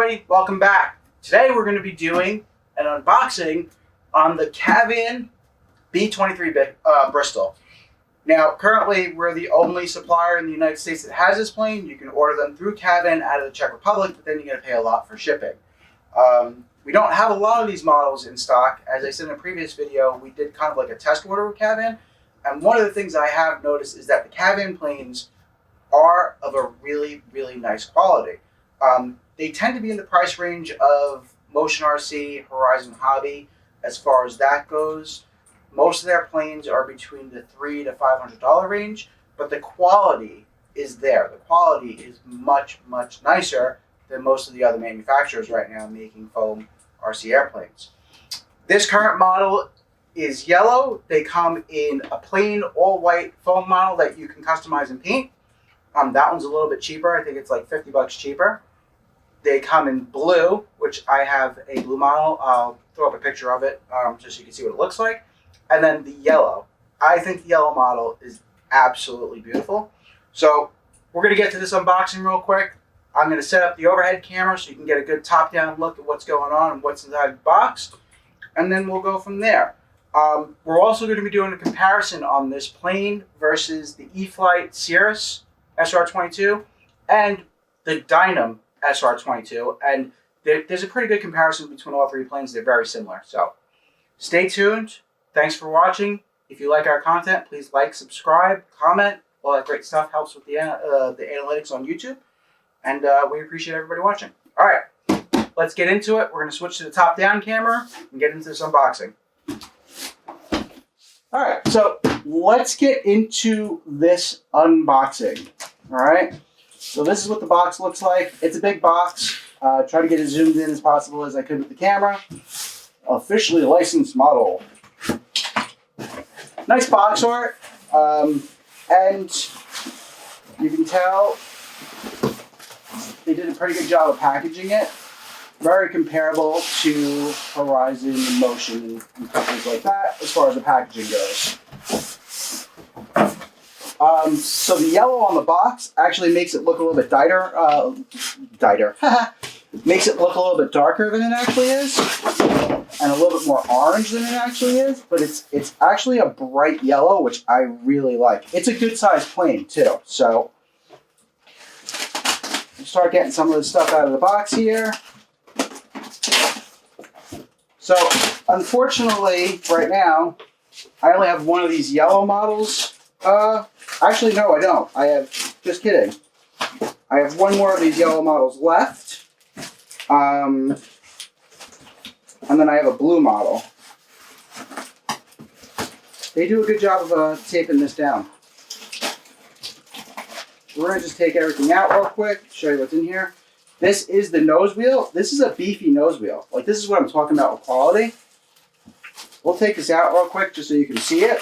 everybody, welcome back. Today we're going to be doing an unboxing on the KAVAN B-23 Bristell. Now currently we're the only supplier in the United States that has this plane. You can order them through KAVAN out of the Czech Republic, but then you're going to pay a lot for shipping. We don't have a lot of these models in stock. As I said in a previous video, we did kind of like a test order with KAVAN, and one of the things I have noticed is that the KAVAN planes are of a really, really nice quality. They tend to be in the price range of Motion RC, Horizon Hobby, as far as that goes. Most of their planes are between the $300 to $500 range, but the quality is there. The quality is much, much nicer than most of the other manufacturers right now making foam RC airplanes. This current model is yellow. They come in a plain all-white foam model that you can customize and paint. That one's a little bit cheaper. I think it's like 50 bucks cheaper. They come in blue, which I have a blue model. I'll throw up a picture of it just so you can see what it looks like. And then the yellow. I think the yellow model is absolutely beautiful. So we're going to get to this unboxing real quick. I'm going to set up the overhead camera so you can get a good top-down look at what's going on and what's inside the box. And then we'll go from there. We're also going to be doing a comparison on this plane versus the E-Flite Cirrus SR22 and the Dynam SR22, and there's a pretty good comparison between all three planes. They're very similar. So stay tuned. Thanks for watching. If you like our content, please like, subscribe, comment. All that great stuff helps with the analytics on YouTube, and we appreciate everybody watching. All right, let's get into it. We're going to switch to the top-down camera and get into this unboxing. All right, so let's get into this unboxing. All right. So this is what the box looks like. It's a big box. Try to get as zoomed in as possible as I could with the camera. Officially licensed model. Nice box art. And you can tell they did a pretty good job of packaging it. Very comparable to Horizon, Motion, and companies like that as far as the packaging goes. So the yellow on the box actually makes it look a little bit makes it look a little bit darker than it actually is, and a little bit more orange than it actually is, but it's actually a bright yellow, which I really like. It's a good sized plane too, so we'll start getting some of the stuff out of the box here. So unfortunately, right now, I only have one of these yellow models. Actually, no, I don't. Just kidding. I have one more of these yellow models left. And then I have a blue model. They do a good job of taping this down. We're going to just take everything out real quick, show you what's in here. This is the nose wheel. This is a beefy nose wheel. Like, this is what I'm talking about with quality. We'll take this out real quick just so you can see it.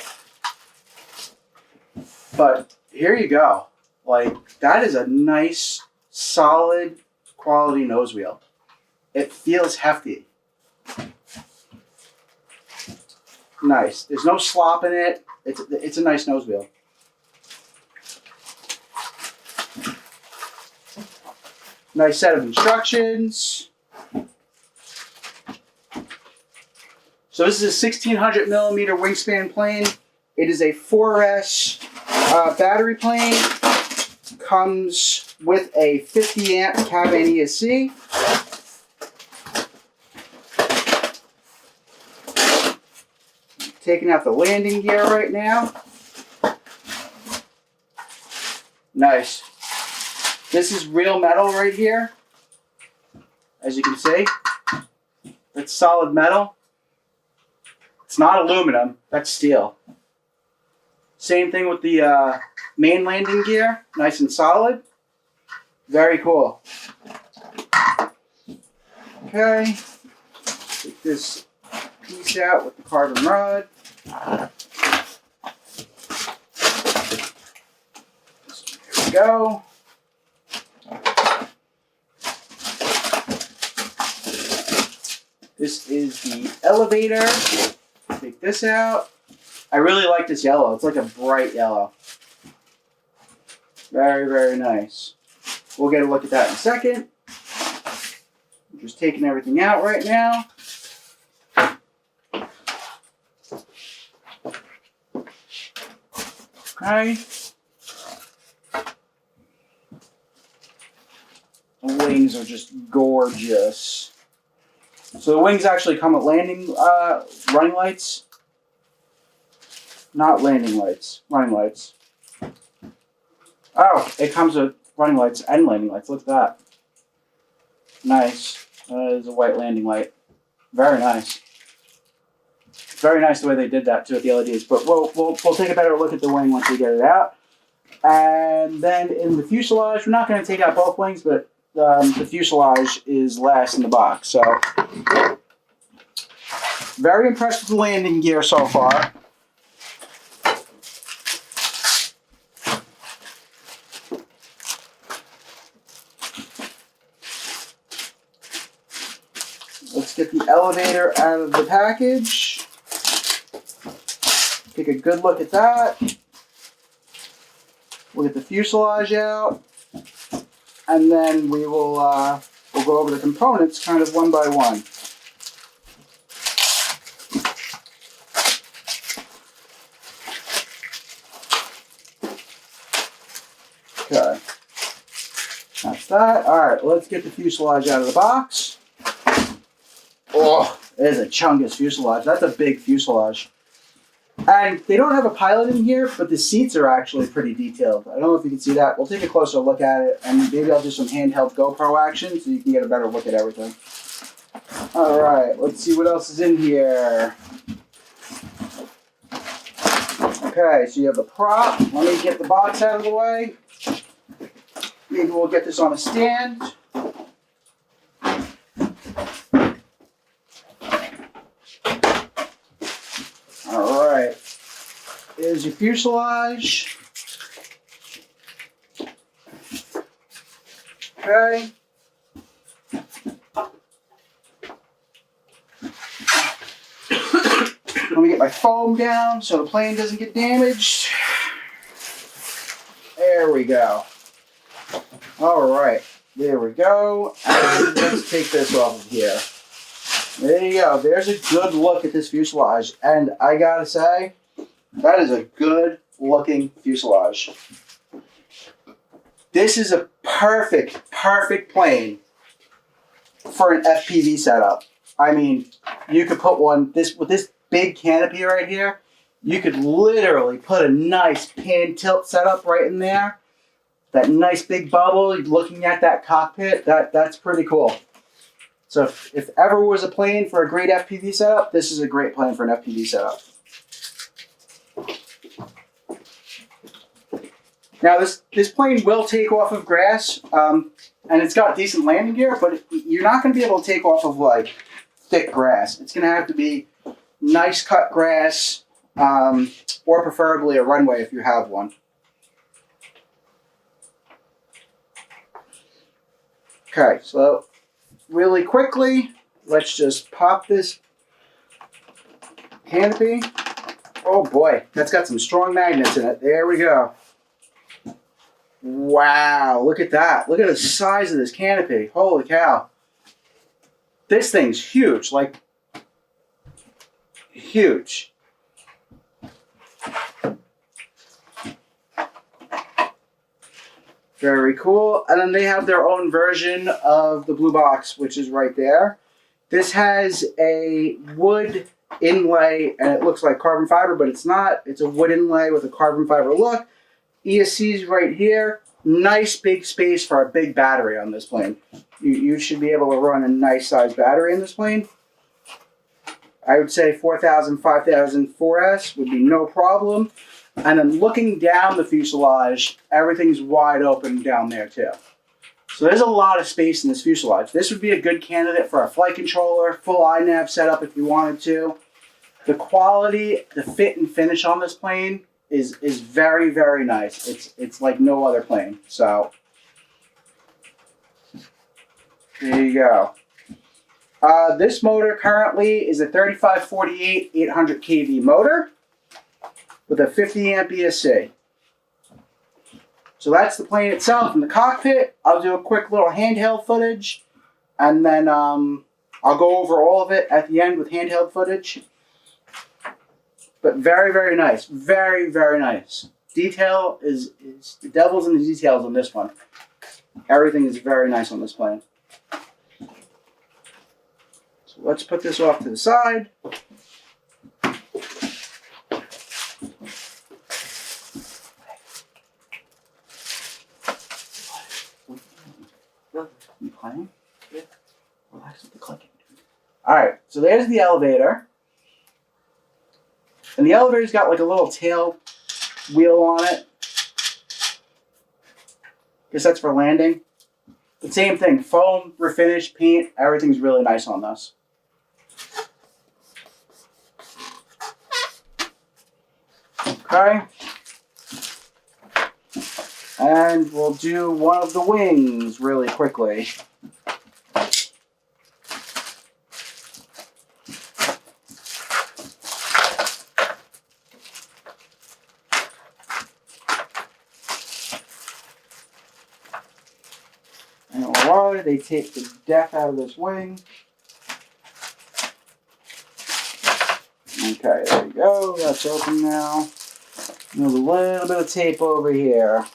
But here you go. Like, that is a nice, solid, quality nose wheel. It feels hefty. Nice. There's no slop in it. It's a nice nose wheel. Nice set of instructions. So this is a 1600 millimeter wingspan plane. It is a 4S battery plane. Comes with a 50 amp KAVAN ESC. Taking out the landing gear right now. Nice. This is real metal right here. As you can see, it's solid metal. It's not aluminum, that's steel. Same thing with the main landing gear, nice and solid. Very cool. Okay, take this piece out with the carbon rod. Here we go. This is the elevator. Take this out. I really like this yellow. It's like a bright yellow. Very, very nice. We'll get a look at that in a second. I'm just taking everything out right now. Okay. The wings are just gorgeous. So the wings actually come with landing running lights. Not landing lights, running lights. Oh, it comes with running lights and landing lights. Look at that. Nice. That is a white landing light. Very nice. Very nice the way they did that too with the LEDs. But we'll take a better look at the wing once we get it out. And then in the fuselage, we're not going to take out both wings, but the fuselage is last in the box. So very impressed with the landing gear so far. Let's get the elevator out of the package. Take a good look at that. We'll get the fuselage out, and then we'll go over the components kind of one by one. Okay, that's that. All right, let's get the fuselage out of the box. Oh, there's a chungus fuselage. That's a big fuselage. And they don't have a pilot in here, but the seats are actually pretty detailed. I don't know if you can see that. We'll take a closer look at it, and maybe I'll do some handheld GoPro action so you can get a better look at everything. All right, let's see what else is in here. Okay, so you have the prop. Let me get the box out of the way. Maybe we'll get this on a stand. Alright, here's your fuselage. Okay. Let me get my foam down so the plane doesn't get damaged. There we go. Alright, there we go. And let's take this off of here. There you go. There's a good look at this fuselage. And I gotta say, that is a good looking fuselage. This is a perfect plane for an FPV setup. I mean, you could put one, with this big canopy right here, you could literally put a nice pan tilt setup right in there. That nice big bubble, looking at that cockpit, that's pretty cool. So if ever was a plane for a great FPV setup, this is a great plane for an FPV setup. Now this plane will take off of grass, and it's got decent landing gear, but you're not going to be able to take off of like thick grass. It's going to have to be nice cut grass, or preferably a runway if you have one. Okay, so really quickly, let's just pop this canopy. Oh boy, that's got some strong magnets in it. There we go. Wow, look at that. Look at the size of this canopy. Holy cow. This thing's huge, like huge. Very cool. And then they have their own version of the blue box, which is right there. This has a wood inlay, and it looks like carbon fiber, but it's not. It's a wood inlay with a carbon fiber look. ESC's right here. Nice big space for a big battery on this plane. You should be able to run a nice size battery in this plane. I would say 4000, 5000 4S would be no problem. And then looking down the fuselage, everything's wide open down there too. So there's a lot of space in this fuselage. This would be a good candidate for a flight controller, full iNav setup if you wanted to. The quality, the fit and finish on this plane is very, very nice. It's like no other plane. So there you go. This motor currently is a 3548 800 kV motor with a 50 amp ESC. So that's the plane itself in the cockpit. I'll do a quick little handheld footage And then I'll go over all of it at the end with handheld footage. But very, very nice. Very, very nice. Detail is the devil's in the details on this one. Everything is very nice on this plane. So let's put this off to the side. You playing? Yeah. Relax with the clicking. Alright, so there's the elevator. And the elevator's got like a little tail wheel on it. Guess that's for landing. The same thing, foam, refinish, paint, everything's really nice on this. Okay. And we'll do one of the wings really quickly. They take the deck out of this wing. Okay, there we go. That's open now. There's a little bit of tape over here.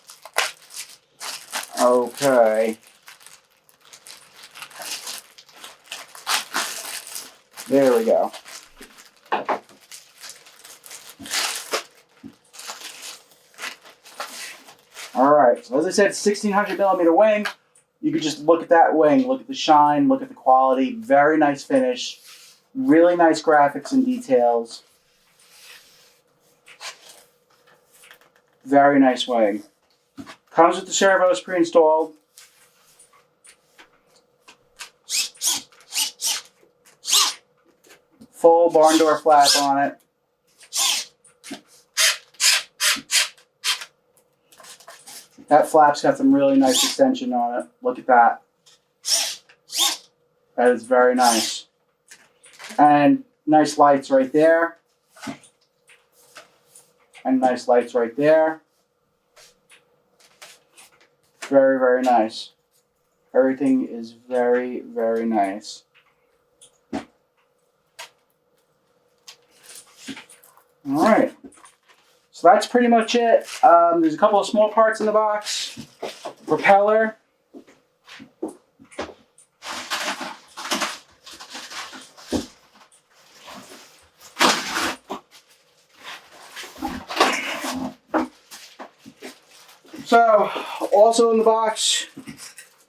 Okay. There we go. Alright, so as I said, 1600 millimeter wing. You could just look at that wing, look at the shine, look at the quality. Very nice finish. Really nice graphics and details. Very nice wing. Comes with the servos pre-installed. Full barn door flap on it. That flap's got some really nice extension on it. Look at that. That is very nice. And nice lights right there. And nice lights right there. Very, very nice. Everything is very, very nice. Alright. So that's pretty much it. There's a couple of small parts in the box. Propeller. So, also in the box,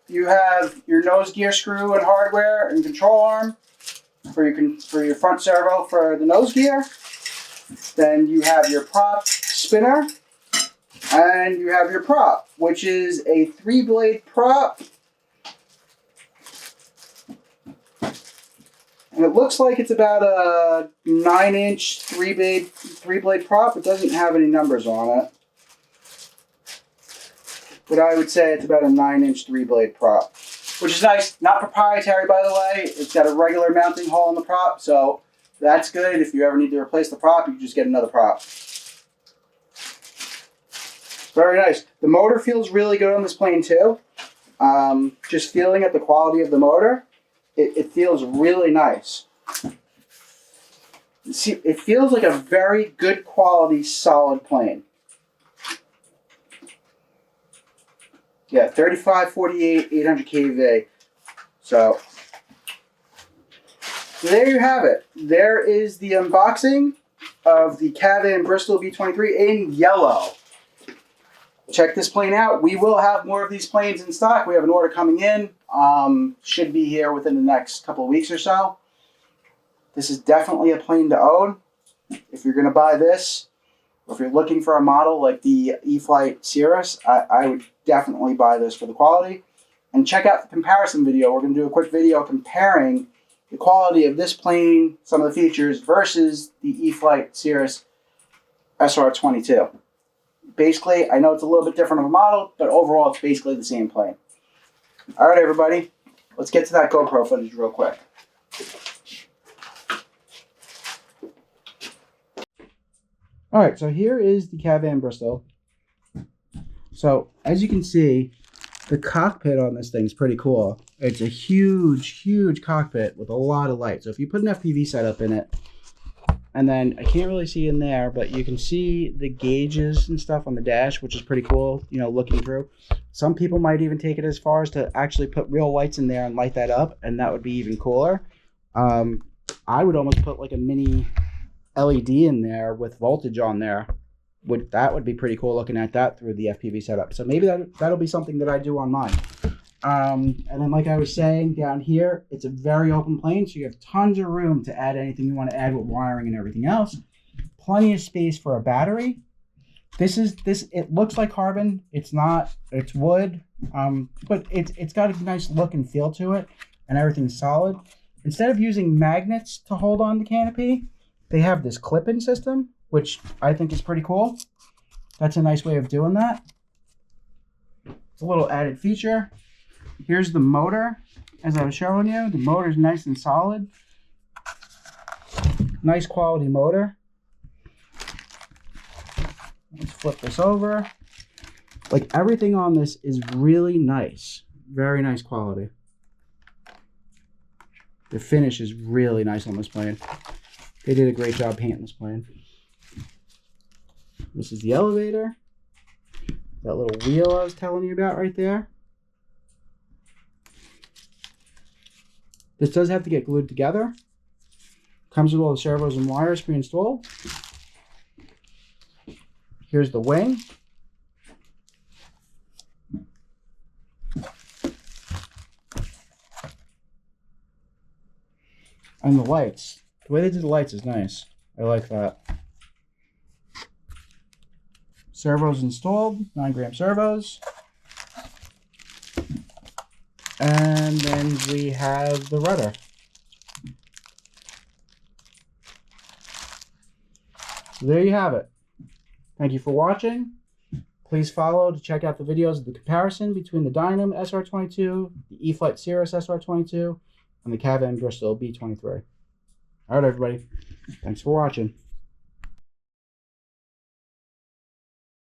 you have your nose gear screw and hardware and control arm for your front servo for the nose gear. Then you have your prop spinner, and you have your prop, which is a 3-blade prop. And it looks like it's about a 9-inch 3-blade prop. It doesn't have any numbers on it. But I would say it's about a 9-inch 3-blade prop, which is nice. Not proprietary, by the way. It's got a regular mounting hole in the prop, so that's good. If you ever need to replace the prop, you can just get another prop. Very nice. The motor feels really good on this plane too. Just feeling at the quality of the motor, it feels really nice. See, it feels like a very good quality, solid plane. Yeah, 3548, 800 kV. So there you have it. There is the unboxing of the KAVAN Bristell B23 in yellow. Check this plane out. We will have more of these planes in stock. We have an order coming in. Should be here within the next couple of weeks or so. This is definitely a plane to own. If you're going to buy this, or if you're looking for a model like the E-flite Cirrus, I would definitely buy this for the quality. And check out the comparison video. We're going to do a quick video comparing the quality of this plane, some of the features, versus the E-flite Cirrus SR22. Basically, I know it's a little bit different of a model, but overall it's basically the same plane. All right, everybody, let's get to that GoPro footage real quick. All right, so here is the KAVAN Bristell. So as you can see, the cockpit on this thing is pretty cool. It's a huge, huge cockpit with a lot of light. So if you put an FPV setup in it, and then I can't really see in there, but you can see the gauges and stuff on the dash, which is pretty cool, you know, looking through. Some people might even take it as far as to actually put real lights in there and light that up, and that would be even cooler. I would almost put like a mini LED in there with voltage on there. That would be pretty cool looking at that through the FPV setup. So maybe that'll be something that I do on mine. And then like I was saying, down here, it's a very open plane, so you have tons of room to add anything you want to add with wiring and everything else. Plenty of space for a battery. It looks like carbon. It's not, it's wood, but it's got a nice look and feel to it, and everything's solid. Instead of using magnets to hold on the canopy, they have this clip-in system, which I think is pretty cool. That's a nice way of doing that. It's a little added feature. Here's the motor, as I was showing you. The motor's nice and solid. Nice quality motor. Let's flip this over. Like, everything on this is really nice. Very nice quality. The finish is really nice on this plane. They did a great job painting this plane. This is the elevator. That little wheel I was telling you about right there. This does have to get glued together. Comes with all the servos and wires pre-installed. Here's the wing. And the lights. The way they did the lights is nice. I like that. Servos installed, 9-gram servos. And then we have the rudder. So there you have it. Thank you for watching. Please follow to check out the videos of the comparison between the Dynam SR22, the E-flite Cirrus SR22, and the KAVAN Bristell B23. All right, everybody. Thanks for watching.